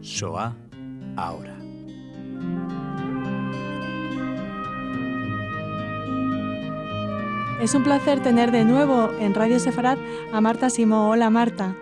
Shoah ahora. Es un placer tener de nuevo en Radio Sefarad a Marta Simó. Hola, Marta.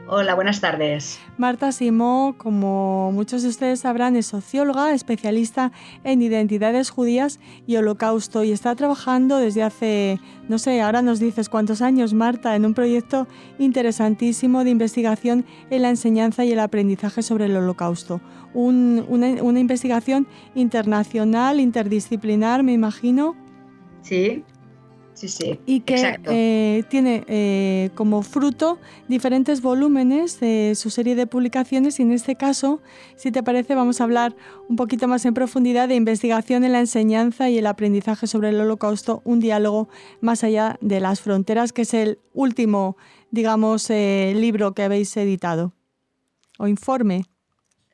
Hola, buenas tardes. Marta Simó, como muchos de ustedes sabrán, es socióloga, especialista en identidades judías y holocausto, y está trabajando desde hace, no sé, ahora nos dices cuántos años, Marta, en un proyecto interesantísimo de investigación en la enseñanza y el aprendizaje sobre el holocausto. Una investigación internacional, interdisciplinar, me imagino. Sí. Y que tiene como fruto diferentes volúmenes de su serie de publicaciones, y en este caso, si te parece, vamos a hablar un poquito más en profundidad de investigación en la enseñanza y el aprendizaje sobre el Holocausto, un diálogo más allá de las fronteras, que es el último, digamos, libro que habéis editado, o informe.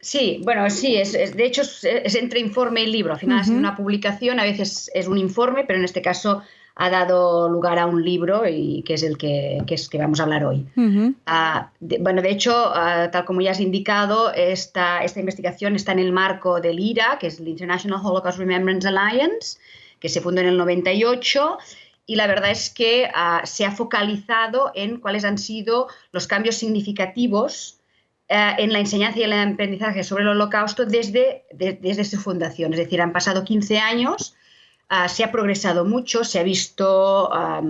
Sí, bueno, sí, de hecho es entre informe y libro. Al final ha sido una publicación, a veces es un informe, pero en este caso ha dado lugar a un libro, y que es el que vamos a hablar hoy. De hecho, tal como ya has indicado, esta investigación está en el marco del IRA, que es el International Holocaust Remembrance Alliance, que se fundó en el 98, y la verdad es que se ha focalizado en cuáles han sido los cambios significativos en la enseñanza y el aprendizaje sobre el Holocausto desde su fundación. Es decir, han pasado 15 años, se ha progresado mucho, se ha visto, ha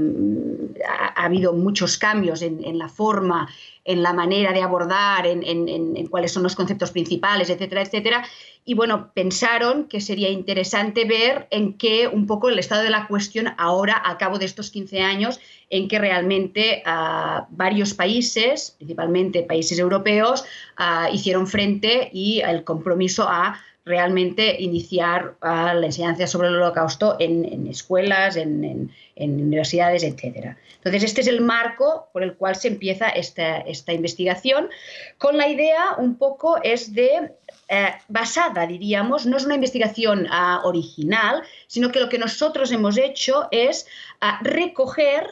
habido muchos cambios en la forma, en la manera de abordar, en cuáles son los conceptos principales, etcétera, etcétera. Y bueno, pensaron que sería interesante ver en qué un poco el estado de la cuestión ahora, al cabo de estos 15 años, en que realmente varios países, principalmente países europeos, hicieron frente, y el compromiso a realmente iniciar la enseñanza sobre el Holocausto en escuelas, en universidades, etc. Entonces, este es el marco por el cual se empieza esta investigación, con la idea un poco es de basada, diríamos, no es una investigación original, sino que lo que nosotros hemos hecho es recoger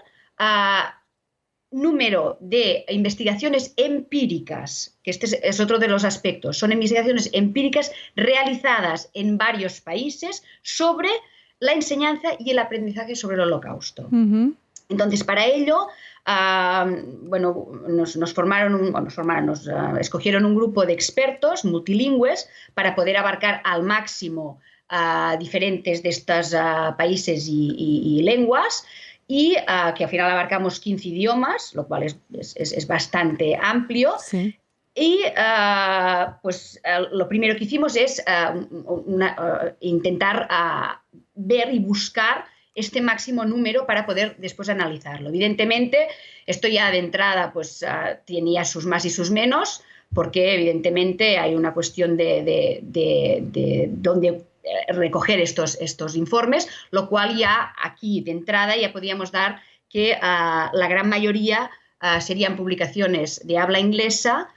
número de investigaciones empíricas, que este es otro de los aspectos, son investigaciones empíricas realizadas en varios países sobre la enseñanza y el aprendizaje sobre el Holocausto. Entonces, para ello, nos escogieron un grupo de expertos multilingües para poder abarcar al máximo diferentes de estos países y lenguas, y que al final abarcamos 15 idiomas, lo cual es bastante amplio. Sí. Y lo primero que hicimos es intentar ver y buscar este máximo número para poder después analizarlo. Evidentemente, esto ya de entrada tenía sus más y sus menos, porque evidentemente hay una cuestión de dónde recoger estos informes, lo cual ya aquí de entrada ya podíamos dar que la gran mayoría serían publicaciones de habla inglesa,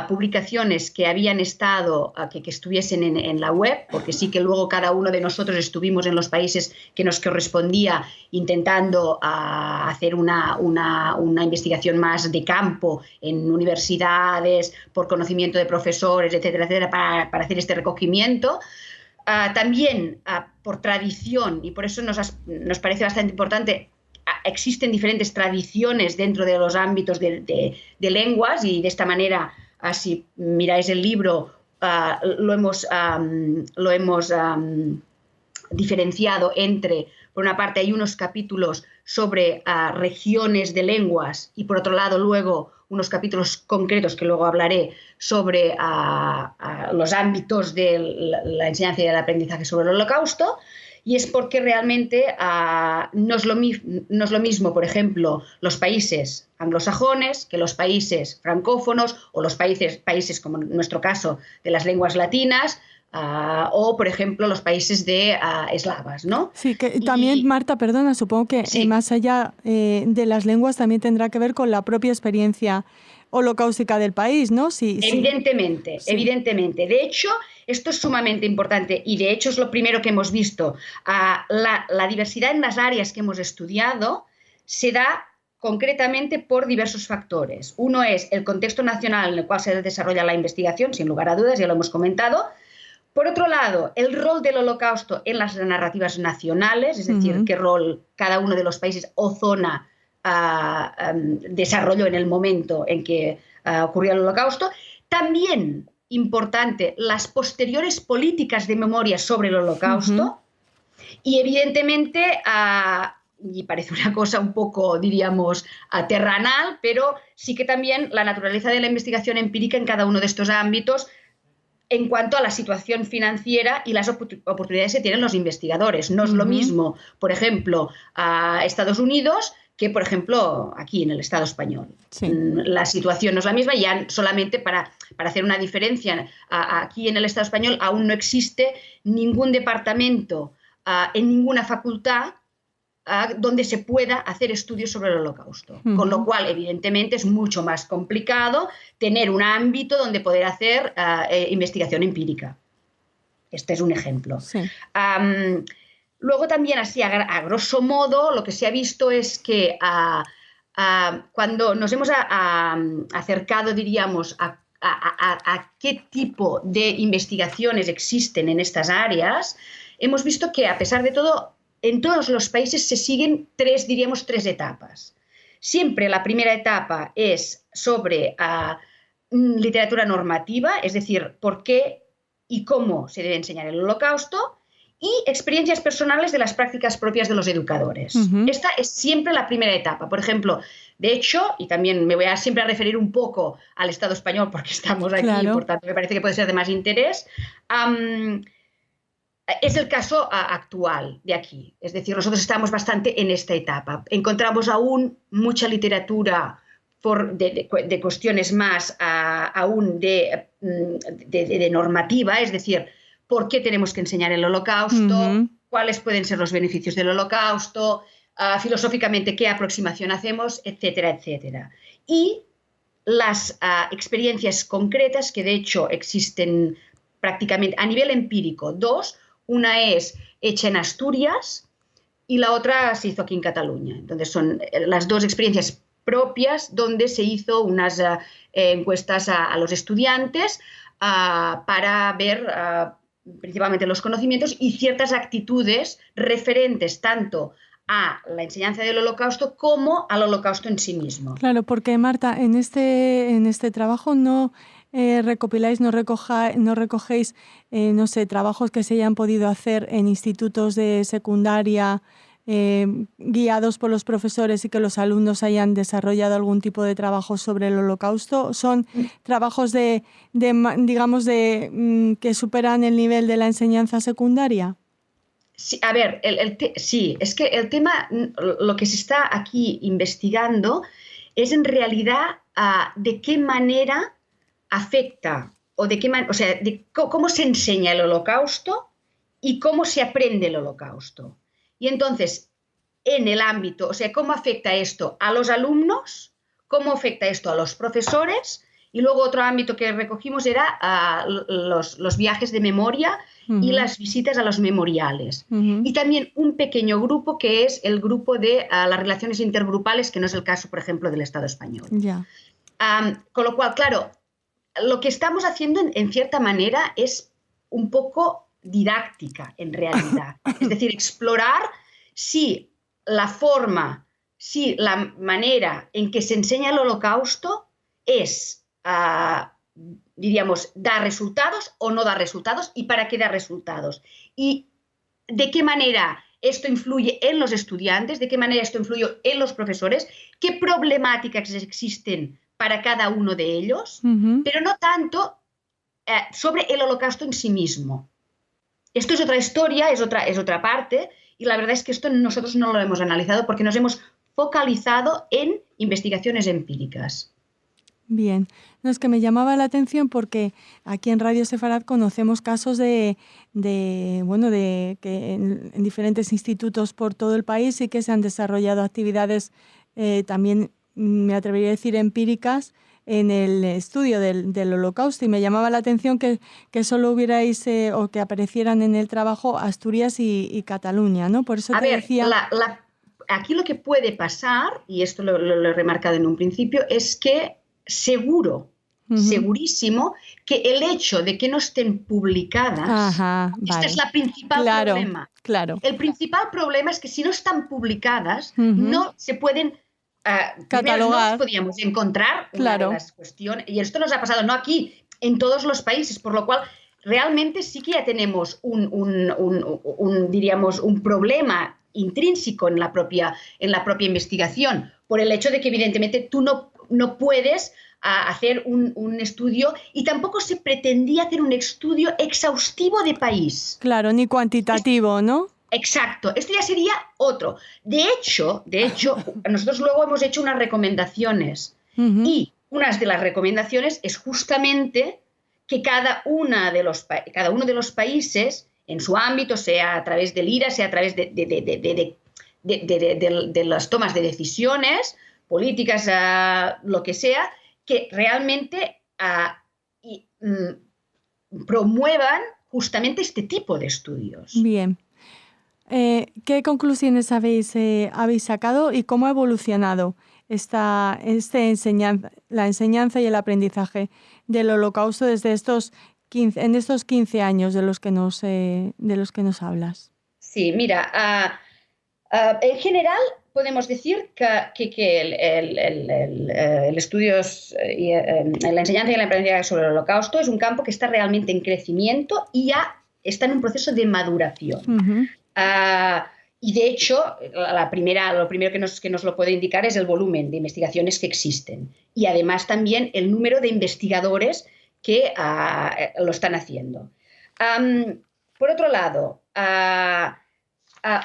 publicaciones que habían estado, que estuviesen en la web, porque sí que luego cada uno de nosotros estuvimos en los países que nos correspondía intentando hacer una investigación más de campo en universidades, por conocimiento de profesores, etcétera, etcétera, para hacer este recogimiento. También por tradición, y por eso nos parece bastante importante, existen diferentes tradiciones dentro de los ámbitos de lenguas, y de esta manera, si miráis el libro, lo hemos diferenciado entre, por una parte, hay unos capítulos sobre regiones de lenguas, y por otro lado luego unos capítulos concretos que luego hablaré sobre los ámbitos de la enseñanza y el aprendizaje sobre el Holocausto. Y es porque realmente no es lo mismo, por ejemplo, los países anglosajones que los países francófonos, o los países como en nuestro caso de las lenguas latinas, o por ejemplo los países de eslavas, ¿no? Sí, que también, Marta, perdona, supongo que sí, más allá de las lenguas también tendrá que ver con la propia experiencia holocáustica del país, ¿no? Sí, evidentemente, sí. Evidentemente. De hecho, esto es sumamente importante, y de hecho es lo primero que hemos visto. La diversidad en las áreas que hemos estudiado se da concretamente por diversos factores. Uno es el contexto nacional en el cual se desarrolla la investigación, sin lugar a dudas, ya lo hemos comentado. Por otro lado, el rol del Holocausto en las narrativas nacionales, es decir, qué rol cada uno de los países o zona desarrolló en el momento en que ocurrió el Holocausto. También, importante, las posteriores políticas de memoria sobre el Holocausto. Y, evidentemente, y parece una cosa un poco, diríamos, terrenal, pero sí que también la naturaleza de la investigación empírica en cada uno de estos ámbitos en cuanto a la situación financiera y las oportunidades que tienen los investigadores. No es lo mismo, por ejemplo, a Estados Unidos que, por ejemplo, aquí en el Estado español. Sí. La situación no es la misma, ya solamente para hacer una diferencia, aquí en el Estado español aún no existe ningún departamento en ninguna facultad donde se pueda hacer estudios sobre el Holocausto. Con lo cual, evidentemente, es mucho más complicado tener un ámbito donde poder hacer investigación empírica. Este es un ejemplo. Sí. Luego también, así a grosso modo, lo que se ha visto es que cuando nos hemos acercado, diríamos, a qué tipo de investigaciones existen en estas áreas, hemos visto que, a pesar de todo, en todos los países se siguen tres etapas. Siempre la primera etapa es sobre literatura normativa, es decir, por qué y cómo se debe enseñar el Holocausto, y experiencias personales de las prácticas propias de los educadores. Esta es siempre la primera etapa. Por ejemplo, de hecho, y también me voy siempre a referir un poco al Estado español porque estamos aquí, claro, por tanto me parece que puede ser de más interés, es el caso actual de aquí. Es decir, nosotros estamos bastante en esta etapa. Encontramos aún mucha literatura de cuestiones más aún de normativa, es decir, por qué tenemos que enseñar el Holocausto, cuáles pueden ser los beneficios del Holocausto, filosóficamente qué aproximación hacemos, etcétera, etcétera. Y las experiencias concretas, que de hecho existen prácticamente a nivel empírico, dos. Una es hecha en Asturias y la otra se hizo aquí en Cataluña. Entonces son las dos experiencias propias donde se hizo unas encuestas a los estudiantes para ver principalmente los conocimientos y ciertas actitudes referentes tanto a la enseñanza del Holocausto como al Holocausto en sí mismo. Claro, porque Marta, en este trabajo no recopiláis, no recogéis, no sé, trabajos que se hayan podido hacer en institutos de secundaria guiados por los profesores y que los alumnos hayan desarrollado algún tipo de trabajo sobre el Holocausto. ¿Son trabajos digamos, que superan el nivel de la enseñanza secundaria? Sí, a ver, sí, es que el tema, lo que se está aquí investigando es en realidad de qué manera afecta de cómo se enseña el Holocausto y cómo se aprende el Holocausto. Y entonces, en el ámbito, o sea, cómo afecta esto a los alumnos, cómo afecta esto a los profesores, y luego otro ámbito que recogimos era los viajes de memoria y las visitas a los memoriales. Y también un pequeño grupo que es el grupo de las relaciones intergrupales, que no es el caso, por ejemplo, del Estado español. Con lo cual, claro, lo que estamos haciendo en cierta manera es un poco didáctica en realidad. Es decir, explorar si la forma, si la manera en que se enseña el Holocausto es, diríamos, da resultados o no da resultados y para qué da resultados. Y de qué manera esto influye en los estudiantes, de qué manera esto influye en los profesores, qué problemáticas existen para cada uno de ellos, pero no tanto sobre el Holocausto en sí mismo. Esto es otra historia, es otra parte, y la verdad es que esto nosotros no lo hemos analizado porque nos hemos focalizado en investigaciones empíricas. Bien, no, es que me llamaba la atención porque aquí en Radio Sefarad conocemos casos de que en diferentes institutos por todo el país sí que se han desarrollado actividades también, me atrevería a decir, empíricas en el estudio del Holocausto, y me llamaba la atención que solo hubierais o que aparecieran en el trabajo Asturias y Cataluña, ¿no? Por eso decía... aquí lo que puede pasar, y esto lo he remarcado en un principio, es que segurísimo, que el hecho de que no estén publicadas, este es el principal problema. Claro. El principal problema es que si no están publicadas, no se pueden catalogar. No las podíamos encontrar, una de las cuestiones, y esto nos ha pasado no aquí, en todos los países, por lo cual realmente sí que ya tenemos diríamos, un problema intrínseco en la propia investigación, por el hecho de que evidentemente tú no puedes hacer un estudio, y tampoco se pretendía hacer un estudio exhaustivo de país. Claro, ni cuantitativo, ¿no? Exacto, esto ya sería otro. De hecho, nosotros luego hemos hecho unas recomendaciones, y una de las recomendaciones es justamente que cada uno de los países, en su ámbito, sea a través del IRA, sea a través de las tomas de decisiones políticas, lo que sea, que realmente promuevan justamente este tipo de estudios. Bien. ¿Qué conclusiones habéis sacado y cómo ha evolucionado la enseñanza y el aprendizaje del Holocausto desde estos 15 años de los que nos hablas? Sí, mira, en general podemos decir que el estudios, la enseñanza y el aprendizaje sobre el Holocausto es un campo que está realmente en crecimiento y ya está en un proceso de maduración. Y de hecho, lo primero que nos lo puede indicar es el volumen de investigaciones que existen, y además también el número de investigadores que lo están haciendo. Por otro lado,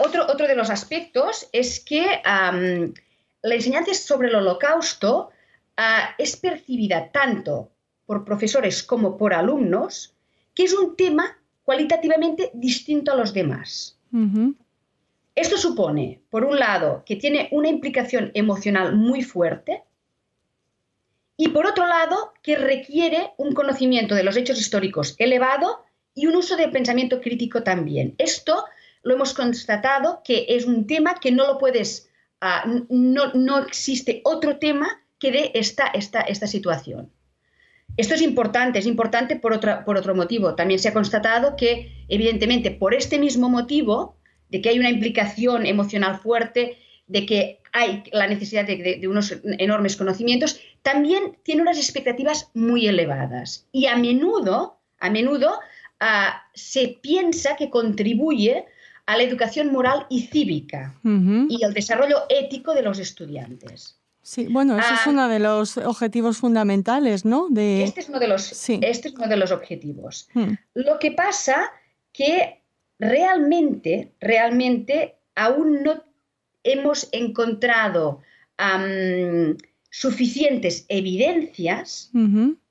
otro de los aspectos es que la enseñanza sobre el Holocausto es percibida tanto por profesores como por alumnos, que es un tema cualitativamente distinto a los demás. Esto supone, por un lado, que tiene una implicación emocional muy fuerte, y por otro lado, que requiere un conocimiento de los hechos históricos elevado y un uso del pensamiento crítico también. Esto lo hemos constatado, que es un tema que no lo puedes, no existe otro tema que dé esta situación. Esto es importante por otro motivo. También se ha constatado que, evidentemente, por este mismo motivo, de que hay una implicación emocional fuerte, de que hay la necesidad de unos enormes conocimientos, también tiene unas expectativas muy elevadas. Y a menudo se piensa que contribuye a la educación moral y cívica y al desarrollo ético de los estudiantes. Sí, bueno, eso es uno de los objetivos fundamentales, ¿no? Este es uno de los objetivos. Lo que pasa que realmente aún no hemos encontrado suficientes evidencias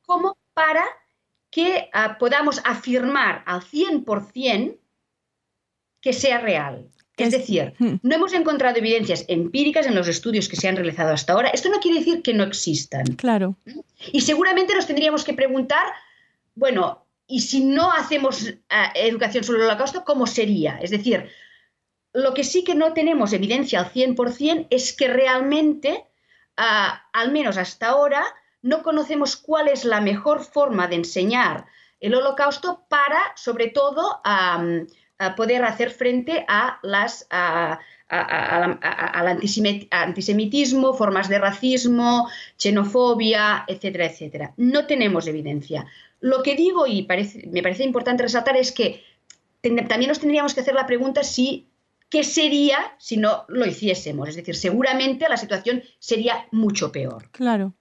como para que podamos afirmar al 100% que sea real. Es decir, no hemos encontrado evidencias empíricas en los estudios que se han realizado hasta ahora. Esto no quiere decir que no existan. Claro. Y seguramente nos tendríamos que preguntar, bueno, ¿y si no hacemos educación sobre el Holocausto, cómo sería? Es decir, lo que sí que no tenemos evidencia al 100% es que realmente, al menos hasta ahora, no conocemos cuál es la mejor forma de enseñar el Holocausto para, sobre todo, poder hacer frente al antisemitismo, formas de racismo, xenofobia, etcétera, etcétera. No tenemos evidencia. Lo que digo, y me parece importante resaltar, es que también nos tendríamos que hacer la pregunta qué sería si no lo hiciésemos. Es decir, seguramente la situación sería mucho peor. Claro.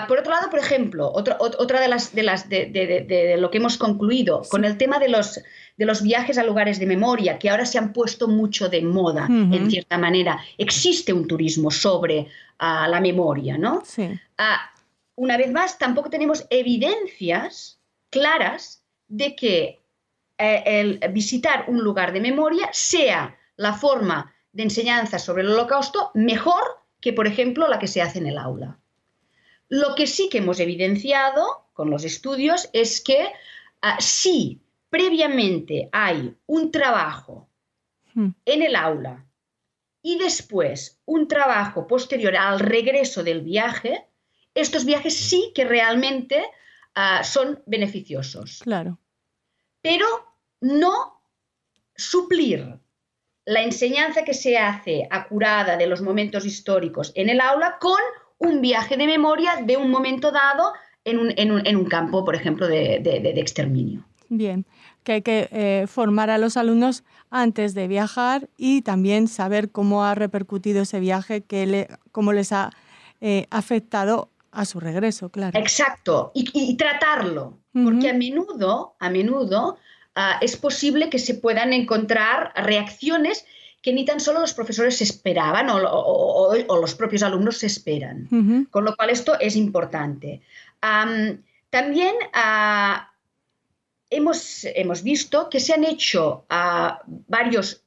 Por otro lado, por ejemplo, otra de lo que hemos concluido, con el tema de los viajes a lugares de memoria, que ahora se han puesto mucho de moda, en cierta manera. Existe un turismo sobre la memoria, ¿no? Sí. Una vez más, tampoco tenemos evidencias claras de que el visitar un lugar de memoria sea la forma de enseñanza sobre el Holocausto mejor que, por ejemplo, la que se hace en el aula. Lo que sí que hemos evidenciado con los estudios es que si previamente hay un trabajo en el aula y después un trabajo posterior al regreso del viaje, estos viajes sí que realmente son beneficiosos. Claro. Pero no suplir la enseñanza que se hace acurada de los momentos históricos en el aula con un viaje de memoria de un momento dado en un campo, por ejemplo, de exterminio. Bien, que hay que formar a los alumnos antes de viajar y también saber cómo ha repercutido ese viaje, cómo les ha afectado a su regreso, claro. Exacto, y tratarlo, porque a menudo es posible que se puedan encontrar reacciones que ni tan solo los profesores esperaban o los propios alumnos se esperan. Con lo cual esto es importante. También hemos visto que se han hecho varios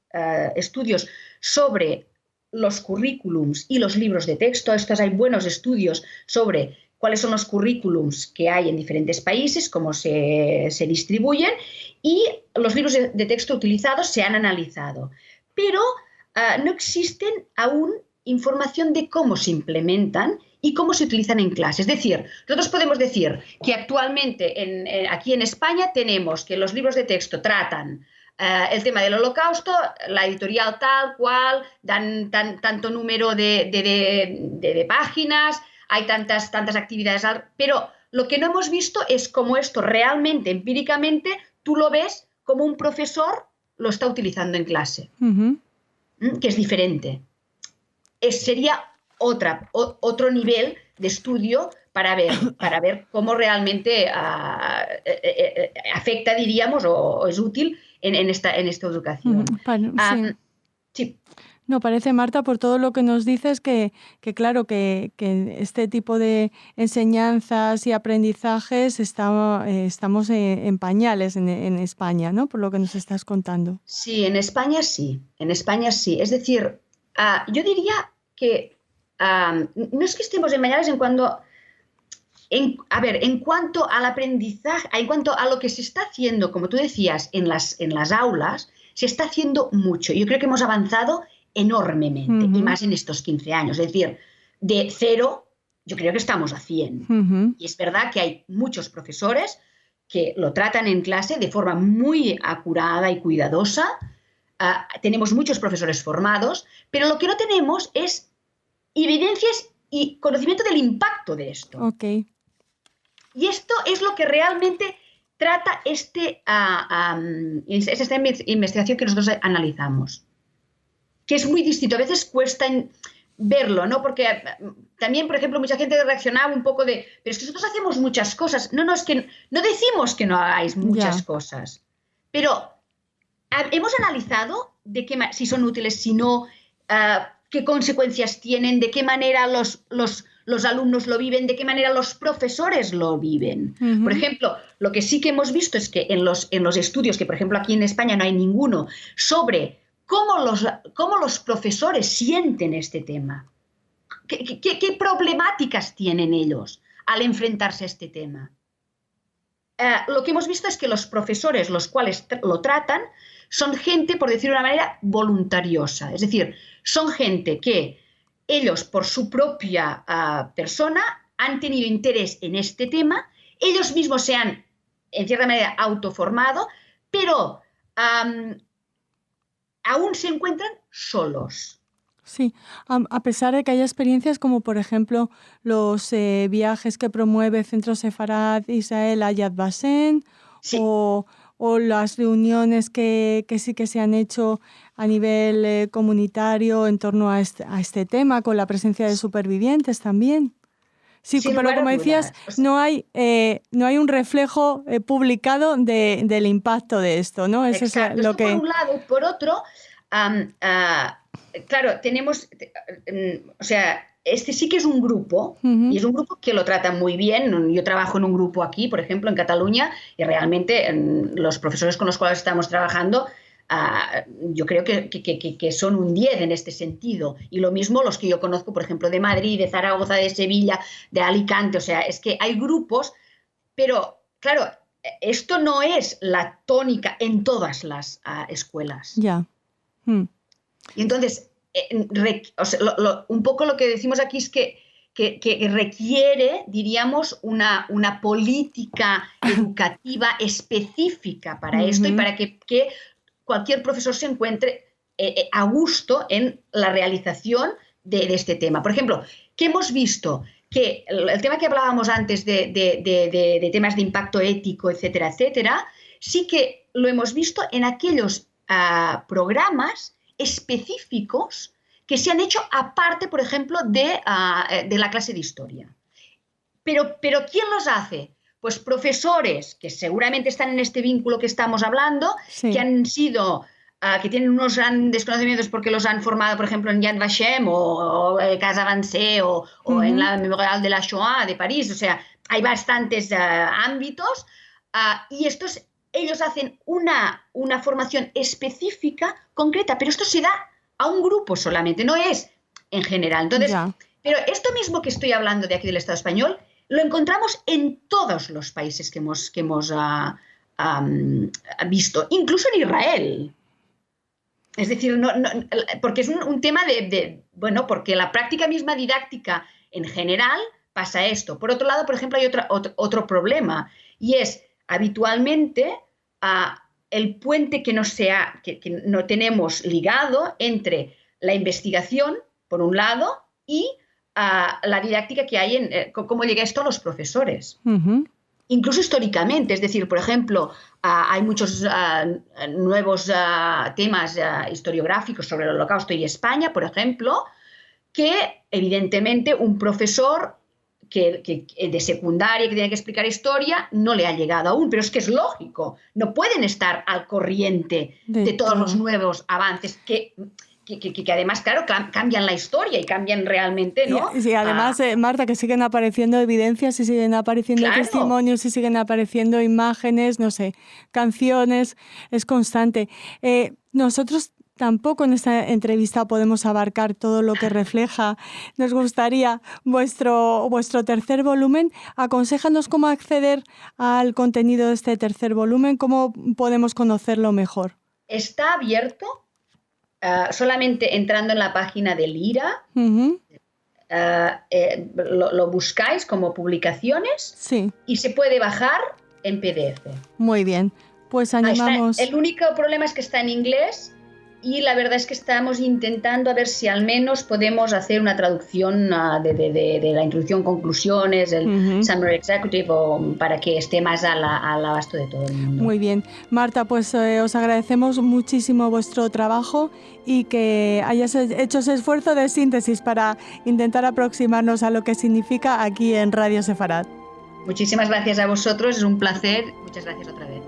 estudios sobre los currículums y los libros de texto. Hay buenos estudios sobre cuáles son los currículums que hay en diferentes países, cómo se distribuyen, y los libros de texto utilizados se han analizado. Pero no existen aún información de cómo se implementan y cómo se utilizan en clase. Es decir, nosotros podemos decir que actualmente aquí en España tenemos que los libros de texto tratan el tema del Holocausto, la editorial tal cual, dan tanto número de páginas, hay tantas actividades, pero lo que no hemos visto es cómo esto realmente, empíricamente, tú lo ves como un profesor lo está utilizando en clase, que es diferente. Sería otro nivel de estudio para ver cómo realmente afecta, diríamos, o es útil en esta educación. Sí. Sí. No, parece, Marta, por todo lo que nos dices, que claro, que este tipo de enseñanzas y aprendizajes estamos en pañales en España, ¿no? Por lo que nos estás contando. Sí, en España sí. Es decir, yo diría que no es que estemos en pañales en cuanto al aprendizaje, en cuanto a lo que se está haciendo, como tú decías, en las aulas, se está haciendo mucho. Yo creo que hemos avanzado enormemente, y más en estos 15 años. Es decir, de 0, yo creo que estamos a 100. Y es verdad que hay muchos profesores que lo tratan en clase de forma muy acurada y cuidadosa. Tenemos muchos profesores formados, pero lo que no tenemos es evidencias y conocimiento del impacto de esto. Okay. Y esto es lo que realmente trata esta investigación que nosotros analizamos, que es muy distinto. A veces cuesta verlo, ¿no? Porque también, por ejemplo, mucha gente reaccionaba un poco pero es que nosotros hacemos muchas cosas. No, es que no decimos que no hagáis muchas cosas, pero hemos analizado si son útiles, si no, qué consecuencias tienen, de qué manera los alumnos lo viven, de qué manera los profesores lo viven. Por ejemplo, lo que sí que hemos visto es que en los estudios, que por ejemplo aquí en España no hay ninguno, sobre cómo los profesores sienten este tema, qué problemáticas tienen ellos al enfrentarse a este tema. Lo que hemos visto es que los profesores, los cuales lo tratan, son gente, por decirlo de una manera, voluntariosa. Es decir, son gente que ellos, por su propia persona, han tenido interés en este tema, ellos mismos se han, en cierta manera, autoformado, pero aún se encuentran solos. Sí, a pesar de que haya experiencias como, por ejemplo, los viajes que promueve Centro Sefarad Israel a Yad Vashem, sí, o las reuniones que sí que se han hecho a nivel comunitario en torno a este tema, con la presencia de supervivientes también. Sí, pero como decías, no hay un reflejo publicado del impacto de esto, ¿no? Eso exacto. Es lo que... Por un lado, y por otro, claro, tenemos, o sea, este sí que es un grupo, y es un grupo que lo trata muy bien. Yo trabajo en un grupo aquí, por ejemplo, en Cataluña, y realmente los profesores con los cuales estamos trabajando, yo creo que son un 10 en este sentido. Y lo mismo los que yo conozco, por ejemplo, de Madrid, de Zaragoza, de Sevilla, de Alicante. O sea, es que hay grupos, pero claro, esto no es la tónica en todas las escuelas. Ya. Y entonces, un poco lo que decimos aquí es que requiere, diríamos, una política educativa específica para esto y para que cualquier profesor se encuentre a gusto en la realización de este tema. Por ejemplo, ¿qué hemos visto? Que el tema que hablábamos antes de temas de impacto ético, etcétera, etcétera, sí que lo hemos visto en aquellos programas específicos que se han hecho aparte, por ejemplo, de la clase de historia. Pero ¿quién los hace? Pues profesores que seguramente están en este vínculo que estamos hablando, sí, que han sido... que tienen unos grandes conocimientos porque los han formado, por ejemplo, en Yad Vashem o Casa Avancé o en la Memorial de la Shoah de París. O sea, hay bastantes ámbitos y ellos hacen una formación específica, concreta, pero esto se da a un grupo solamente, no es en general. Entonces, pero esto mismo que estoy hablando de aquí del Estado español, lo encontramos en todos los países que hemos visto, incluso en Israel. Es decir, porque es un tema bueno, porque la práctica misma didáctica en general pasa esto. Por otro lado, por ejemplo, hay otro problema y es habitualmente el puente que no tenemos ligado entre la investigación, por un lado, y la didáctica que hay en cómo llega esto a los profesores. Incluso históricamente, es decir, por ejemplo, hay muchos nuevos temas historiográficos sobre el Holocausto y España, por ejemplo, que evidentemente un profesor de secundaria que tiene que explicar historia no le ha llegado aún, pero es que es lógico, no pueden estar al corriente de todos los nuevos avances que además, claro, cambian la historia y cambian realmente, ¿no? Sí, además, Marta, que siguen apareciendo evidencias y siguen apareciendo testimonios y siguen apareciendo imágenes, no sé, canciones, es constante. Nosotros tampoco en esta entrevista podemos abarcar todo lo que refleja. Nos gustaría vuestro tercer volumen. Aconséjanos cómo acceder al contenido de este tercer volumen, cómo podemos conocerlo mejor. Está abierto. Solamente entrando en la página del IRA, lo buscáis como publicaciones, sí, y se puede bajar en PDF. Muy bien, pues animamos... El único problema es que está en inglés y la verdad es que estamos intentando a ver si al menos podemos hacer una traducción de la introducción, conclusiones, el Summary Executive, para que esté más al abasto de todo el mundo. Muy bien. Marta, pues os agradecemos muchísimo vuestro trabajo y que hayas hecho ese esfuerzo de síntesis para intentar aproximarnos a lo que significa aquí en Radio Sefarad. Muchísimas gracias a vosotros, es un placer. Muchas gracias otra vez.